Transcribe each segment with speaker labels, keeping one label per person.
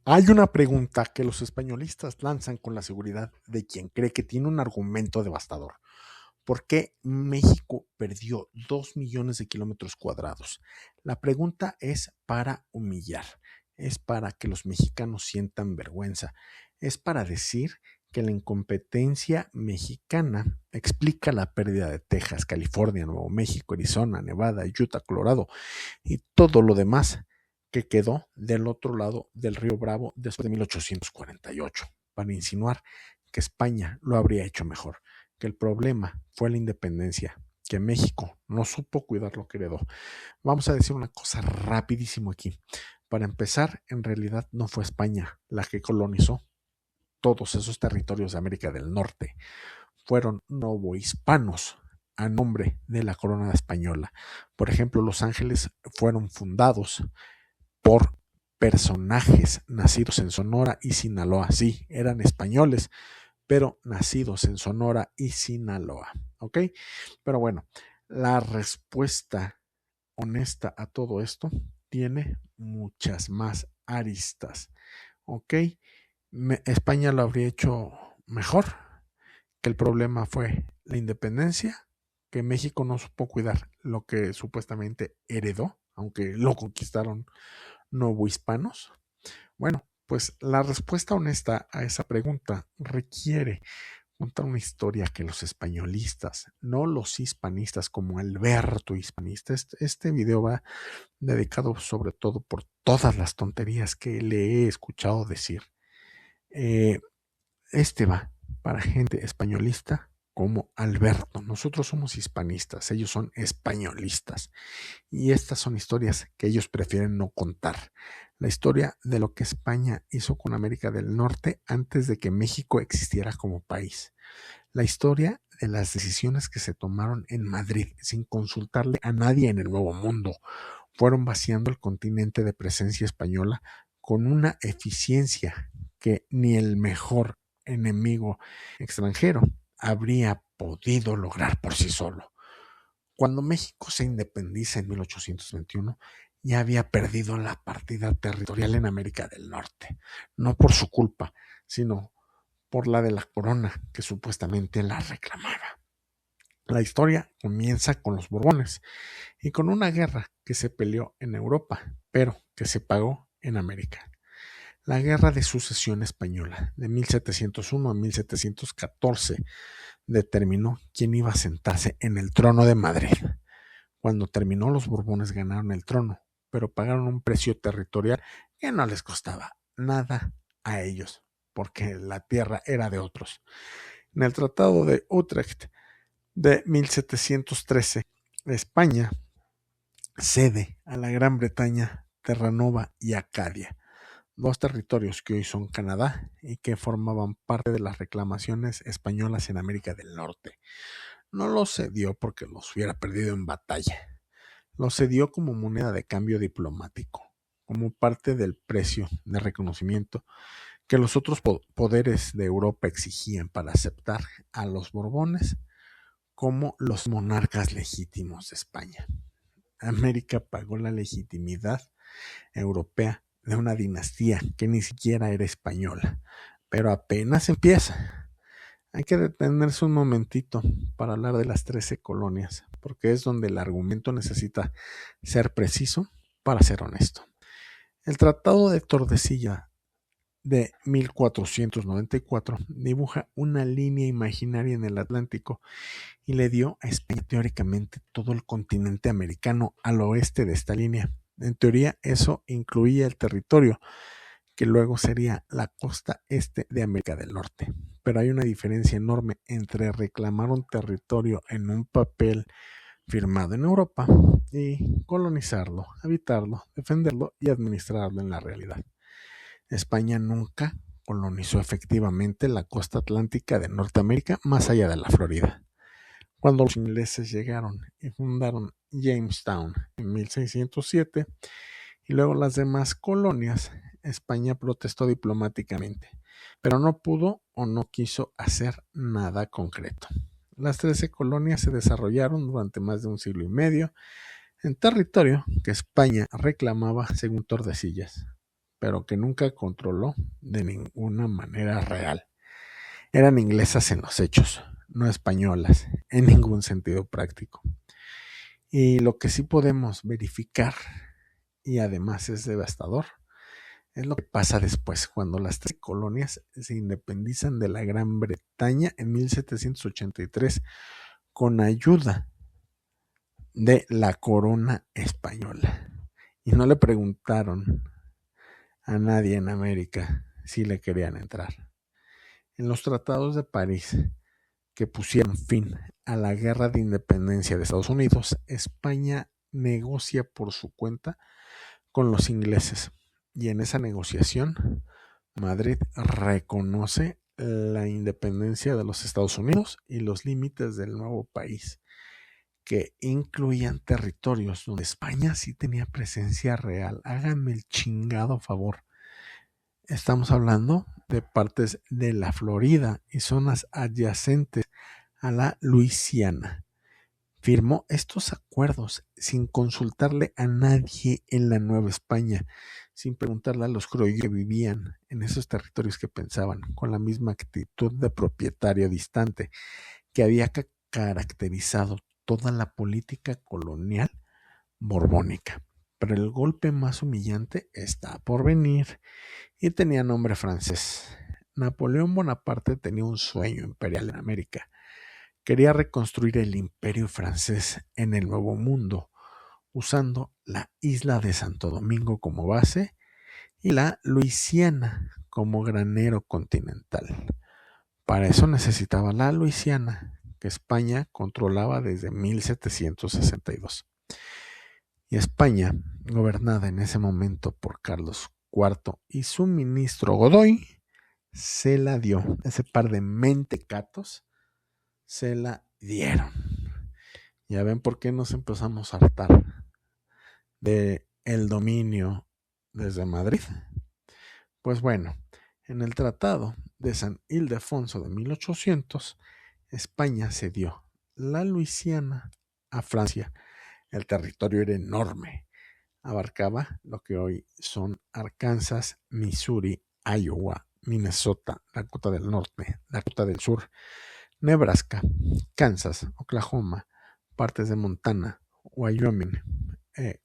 Speaker 1: Hay una pregunta que los españolistas lanzan con la seguridad de quien cree que tiene un argumento devastador. ¿Por qué México perdió 2 millones de kilómetros cuadrados? La pregunta es para humillar, es para que los mexicanos sientan vergüenza, es para decir que la incompetencia mexicana explica la pérdida de Texas, California, Nuevo México, Arizona, Nevada, Utah, Colorado y todo lo demás que quedó del otro lado del río Bravo después de 1848, para insinuar que España lo habría hecho mejor, que el problema fue la independencia, que México no supo cuidar lo que heredó. Vamos a decir una cosa rapidísimo aquí. Para empezar, en realidad no fue España la que colonizó todos esos territorios de América del Norte. Fueron novohispanos a nombre de la corona española. Por ejemplo, Los Ángeles fueron fundados por personajes nacidos en Sonora y Sinaloa. Sí, eran españoles, pero nacidos en Sonora y Sinaloa. ¿Ok? Pero bueno, la respuesta honesta a todo esto tiene muchas más aristas. ¿Ok? España lo habría hecho mejor, que el problema fue la independencia, que México no supo cuidar lo que supuestamente heredó, aunque lo conquistaron novohispanos. Bueno, pues la respuesta honesta a esa pregunta requiere contar una historia que los españolistas, no los hispanistas como Alberto hispanista, este video va dedicado sobre todo por todas las tonterías que le he escuchado decir. Eh, este va para gente españolista como Alberto. Nosotros somos hispanistas, ellos son españolistas. Y estas son historias que ellos prefieren no contar. La historia de lo que España hizo con América del Norte antes de que México existiera como país. La historia de las decisiones que se tomaron en Madrid sin consultarle a nadie en el Nuevo Mundo. Fueron vaciando el continente de presencia española con una eficiencia que ni el mejor enemigo extranjero habría podido lograr por sí solo. Cuando México se independiza en 1821, ya había perdido la partida territorial en América del Norte, no por su culpa, sino por la de la corona que supuestamente la reclamaba. La historia comienza con los Borbones y con una guerra que se peleó en Europa, pero que se pagó en América. La Guerra de Sucesión Española de 1701 a 1714 determinó quién iba a sentarse en el trono de Madrid. Cuando terminó, los Borbones ganaron el trono, pero pagaron un precio territorial que no les costaba nada a ellos, porque la tierra era de otros. En el Tratado de Utrecht de 1713, España cede a la Gran Bretaña Terranova y Acadia, dos territorios que hoy son Canadá y que formaban parte de las reclamaciones españolas en América del Norte. No los cedió porque los hubiera perdido en batalla. Lo cedió como moneda de cambio diplomático, como parte del precio de reconocimiento que los otros poderes de Europa exigían para aceptar a los Borbones como los monarcas legítimos de España. América pagó la legitimidad europea de una dinastía que ni siquiera era española, pero apenas empieza. Hay que detenerse un momentito para hablar de las 13 colonias, porque es donde el argumento necesita ser preciso para ser honesto. El Tratado de Tordesillas de 1494 dibuja una línea imaginaria en el Atlántico y le dio a España teóricamente todo el continente americano al oeste de esta línea. En teoría, eso incluía el territorio que luego sería la costa este de América del Norte. Pero hay una diferencia enorme entre reclamar un territorio en un papel firmado en Europa y colonizarlo, habitarlo, defenderlo y administrarlo en la realidad. España nunca colonizó efectivamente la costa atlántica de Norteamérica más allá de la Florida. Cuando los ingleses llegaron y fundaron Jamestown en 1607 y luego las demás colonias, España protestó diplomáticamente, pero no pudo o no quiso hacer nada concreto. Las 13 colonias se desarrollaron durante más de un siglo y medio en territorio que España reclamaba según Tordesillas, pero que nunca controló de ninguna manera real. Eran inglesas en los hechos, no españolas, en ningún sentido práctico. Y lo que sí podemos verificar, y además es devastador, es lo que pasa después, cuando las tres colonias se independizan de la Gran Bretaña en 1783 con ayuda de la corona española. Y no le preguntaron a nadie en América si le querían entrar. En los tratados de París, que pusieron fin a la guerra de independencia de Estados Unidos, España negocia por su cuenta con los ingleses. Y en esa negociación, Madrid reconoce la independencia de los Estados Unidos y los límites del nuevo país, que incluían territorios donde España sí tenía presencia real. Háganme el chingado favor. Estamos hablando de partes de la Florida y zonas adyacentes a la Luisiana. Firmó estos acuerdos sin consultarle a nadie en la Nueva España, sin preguntarle a los criollos que vivían en esos territorios que pensaban, con la misma actitud de propietario distante que había caracterizado toda la política colonial borbónica. Pero el golpe más humillante está por venir y tenía nombre francés. Napoleón Bonaparte tenía un sueño imperial en América. Quería reconstruir el imperio francés en el Nuevo Mundo, usando la isla de Santo Domingo como base y la Luisiana como granero continental. Para eso necesitaba la Luisiana, que España controlaba desde 1762. Y España, gobernada en ese momento por Carlos IV y su ministro Godoy, se la dio. Ese par de mentecatos se la dieron. Ya ven por qué nos empezamos a hartar de el dominio desde Madrid. Pues bueno, en el Tratado de San Ildefonso de 1800, España cedió la Luisiana a Francia. El territorio era enorme. Abarcaba lo que hoy son Arkansas, Missouri, Iowa, Minnesota, Dakota del Norte, Dakota del Sur, Nebraska, Kansas, Oklahoma, partes de Montana, Wyoming,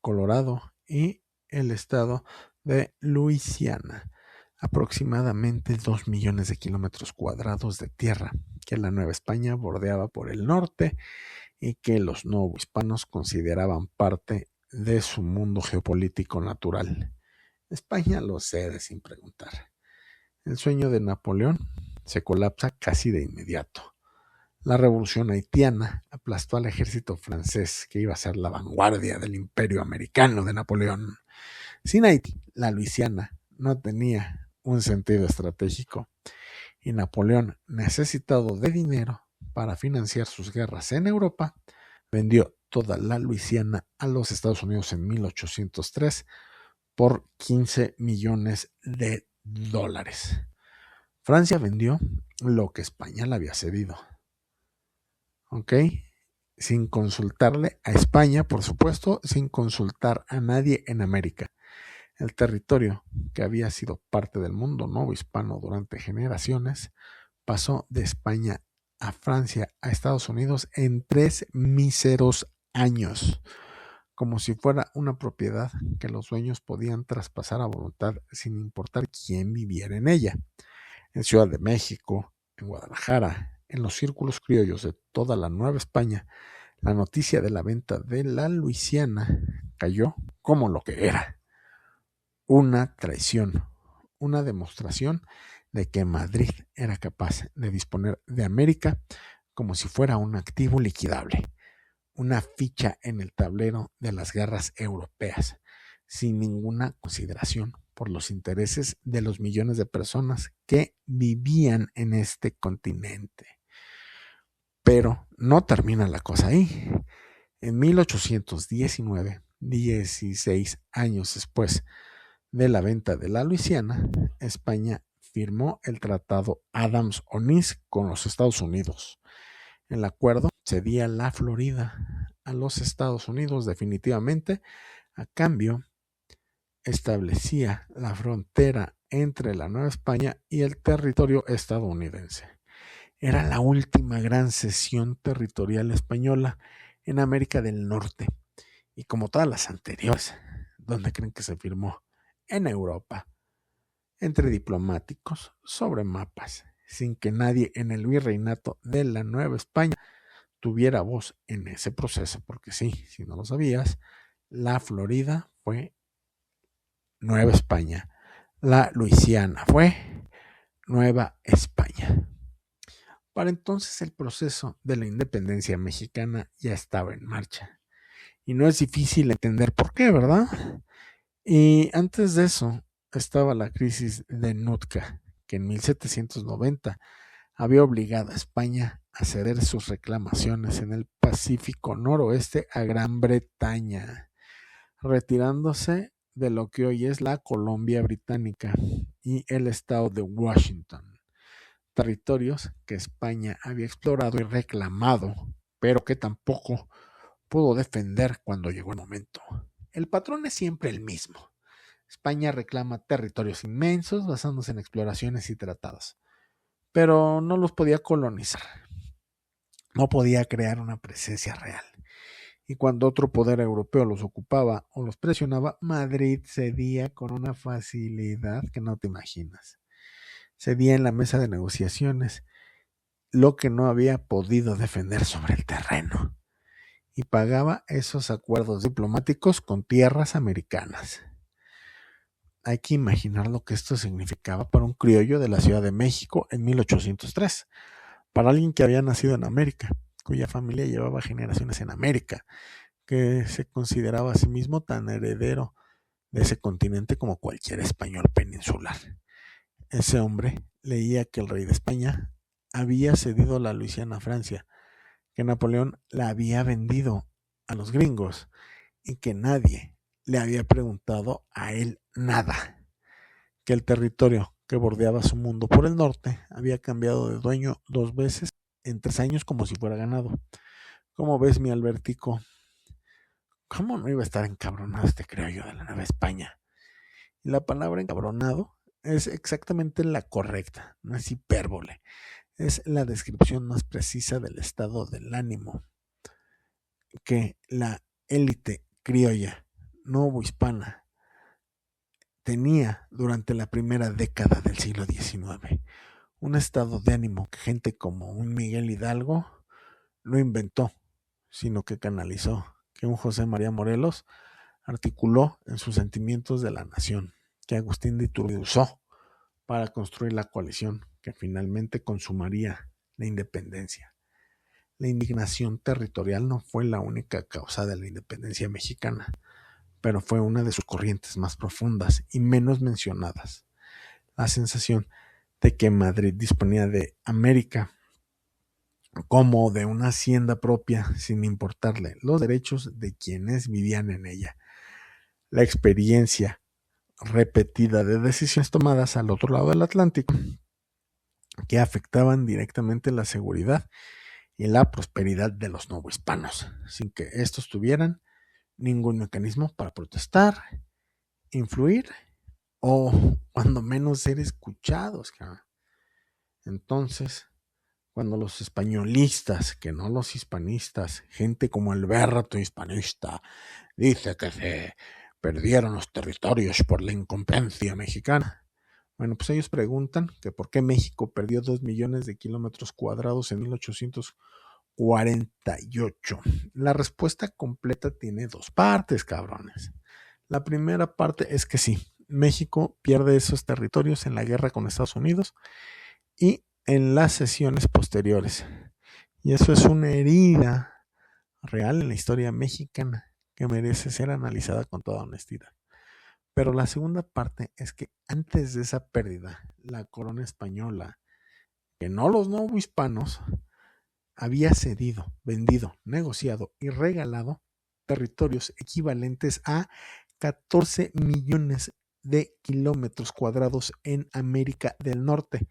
Speaker 1: Colorado y el estado de Luisiana. Aproximadamente 2 millones de kilómetros cuadrados de tierra que la Nueva España bordeaba por el norte y que los novohispanos consideraban parte de su mundo geopolítico natural. España lo cede sin preguntar. El sueño de Napoleón se colapsa casi de inmediato. La revolución haitiana aplastó al ejército francés, que iba a ser la vanguardia del imperio americano de Napoleón. Sin Haití, la Luisiana no tenía un sentido estratégico y Napoleón, necesitado de dinero para financiar sus guerras en Europa, vendió toda la Luisiana a los Estados Unidos en 1803 por 15 millones de dólares. Francia vendió lo que España le había cedido. ¿Ok? Sin consultarle a España, por supuesto, sin consultar a nadie en América. El territorio, que había sido parte del mundo novohispano durante generaciones, pasó de España a Francia, a Estados Unidos en 3 míseros años, como si fuera una propiedad que los dueños podían traspasar a voluntad sin importar quién viviera en ella. En Ciudad de México, en Guadalajara, en los círculos criollos de toda la Nueva España, la noticia de la venta de la Luisiana cayó como lo que era: una traición, una demostración de que Madrid era capaz de disponer de América como si fuera un activo liquidable, una ficha en el tablero de las guerras europeas, sin ninguna consideración por los intereses de los millones de personas que vivían en este continente. Pero no termina la cosa ahí. En 1819, 16 años después de la venta de la Luisiana, España firmó el Tratado Adams-Onís con los Estados Unidos. El acuerdo cedía la Florida a los Estados Unidos definitivamente a cambio establecía la frontera entre la Nueva España y el territorio estadounidense. Era la última gran cesión territorial española en América del Norte, y como todas las anteriores, ¿dónde creen que se firmó? En Europa, entre diplomáticos, sobre mapas, sin que nadie en el virreinato de la Nueva España tuviera voz en ese proceso, porque sí, si no lo sabías, la Florida fue Nueva España, la Luisiana fue Nueva España. Para entonces el proceso de la independencia mexicana ya estaba en marcha. Y no es difícil entender por qué, ¿verdad? Y antes de eso estaba la crisis de Nootka, que en 1790 había obligado a España a ceder sus reclamaciones en el Pacífico Noroeste a Gran Bretaña, retirándose de lo que hoy es la Colombia Británica y el estado de Washington, territorios que España había explorado y reclamado, pero que tampoco pudo defender cuando llegó el momento. El patrón es siempre el mismo. España reclama territorios inmensos basándose en exploraciones y tratados, pero no los podía colonizar, no podía crear una presencia real. Y cuando otro poder europeo los ocupaba o los presionaba, Madrid cedía con una facilidad que no te imaginas. Cedía en la mesa de negociaciones lo que no había podido defender sobre el terreno, y pagaba esos acuerdos diplomáticos con tierras americanas. Hay que imaginar lo que esto significaba para un criollo de la Ciudad de México en 1803, para alguien que había nacido en América, cuya familia llevaba generaciones en América, que se consideraba a sí mismo tan heredero de ese continente como cualquier español peninsular. Ese hombre leía que el rey de España había cedido la Luisiana a Francia, que Napoleón la había vendido a los gringos y que nadie le había preguntado a él nada, que el territorio que bordeaba su mundo por el norte había cambiado de dueño 2 veces en 3 años como si fuera ganado. ¿Cómo ves, mi Albertico? ¿Cómo no iba a estar encabronado este criollo de la Nueva España? Y la palabra encabronado es exactamente la correcta, no es hipérbole, es la descripción más precisa del estado del ánimo que la élite criolla novohispana tenía durante la primera década del siglo XIX. Un estado de ánimo que gente como un Miguel Hidalgo no inventó, sino que canalizó, que un José María Morelos articuló en sus sentimientos de la nación, que Agustín de Iturbide usó para construir la coalición que finalmente consumaría la independencia. La indignación territorial no fue la única causa de la independencia mexicana, pero fue una de sus corrientes más profundas y menos mencionadas. La sensación de que Madrid disponía de América como de una hacienda propia sin importarle los derechos de quienes vivían en ella. La experiencia repetida de decisiones tomadas al otro lado del Atlántico que afectaban directamente la seguridad y la prosperidad de los novohispanos, sin que estos tuvieran ningún mecanismo para protestar, influir o cuando menos ser escuchados. Entonces, cuando los españolistas, que no los hispanistas, gente como Alberto hispanista, dice que se perdieron los territorios por la incompetencia mexicana, bueno, pues ellos preguntan que por qué México perdió 2 millones de kilómetros cuadrados en 1848. La respuesta completa tiene 2 partes, cabrones. La primera parte es que sí, México pierde esos territorios en la guerra con Estados Unidos y en las sesiones posteriores. Y eso es una herida real en la historia mexicana que merece ser analizada con toda honestidad. Pero la segunda parte es que antes de esa pérdida, la corona española, que no los novohispanos, había cedido, vendido, negociado y regalado territorios equivalentes a 14 millones de kilómetros cuadrados en América del Norte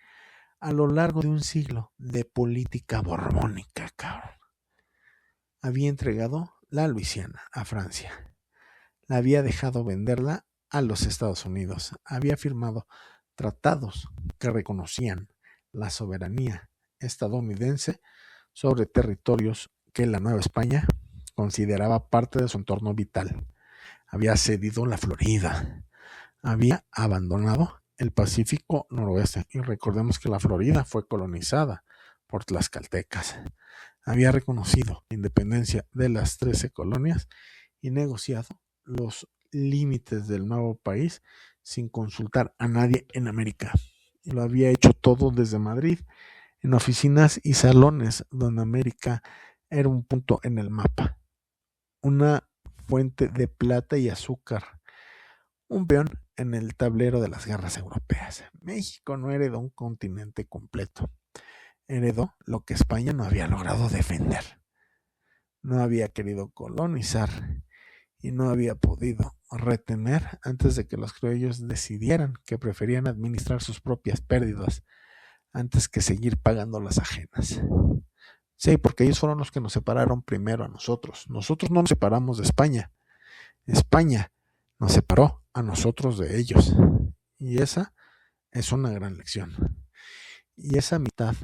Speaker 1: a lo largo de un siglo de política borbónica, cabrón. Había entregado la Luisiana a Francia. La había dejado venderla a los Estados Unidos. Había firmado tratados que reconocían la soberanía estadounidense sobre territorios que la Nueva España consideraba parte de su entorno vital. Había cedido la Florida, había abandonado el Pacífico Noroeste, y recordemos que la Florida fue colonizada por tlaxcaltecas. Había reconocido la independencia de las 13 colonias y negociado los límites del nuevo país sin consultar a nadie en América. Y lo había hecho todo desde Madrid, en oficinas y salones donde América era un punto en el mapa, una fuente de plata y azúcar, un peón en el tablero de las guerras europeas. México no heredó un continente completo, heredó lo que España no había logrado defender. No había querido colonizar y no había podido retener antes de que los criollos decidieran que preferían administrar sus propias pérdidas antes que seguir pagando las ajenas. Sí, porque ellos fueron los que nos separaron primero a nosotros. Nosotros no nos separamos de España. España nos separó a nosotros de ellos. Y esa es una gran lección. Y esa mitad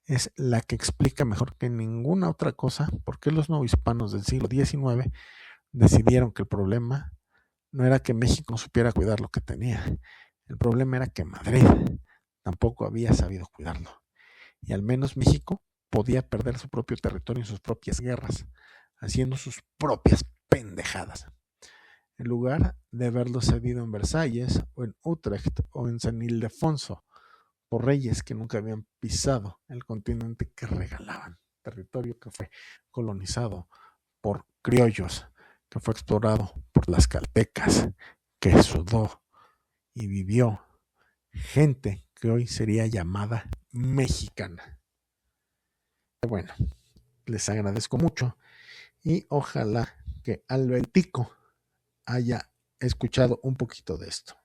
Speaker 1: es la que explica mejor que ninguna otra cosa por qué los novohispanos del siglo XIX decidieron que el problema no era que México no supiera cuidar lo que tenía. El problema era que Madrid tampoco había sabido cuidarlo. Y al menos México podía perder su propio territorio en sus propias guerras, haciendo sus propias pendejadas. En lugar de haberlo cedido en Versalles, o en Utrecht, o en San Ildefonso, por reyes que nunca habían pisado el continente que regalaban, territorio que fue colonizado por criollos, que fue explorado por las caltecas, que sudó y vivió gente que hoy sería llamada mexicana. Bueno, les agradezco mucho y ojalá que Albertico haya escuchado un poquito de esto.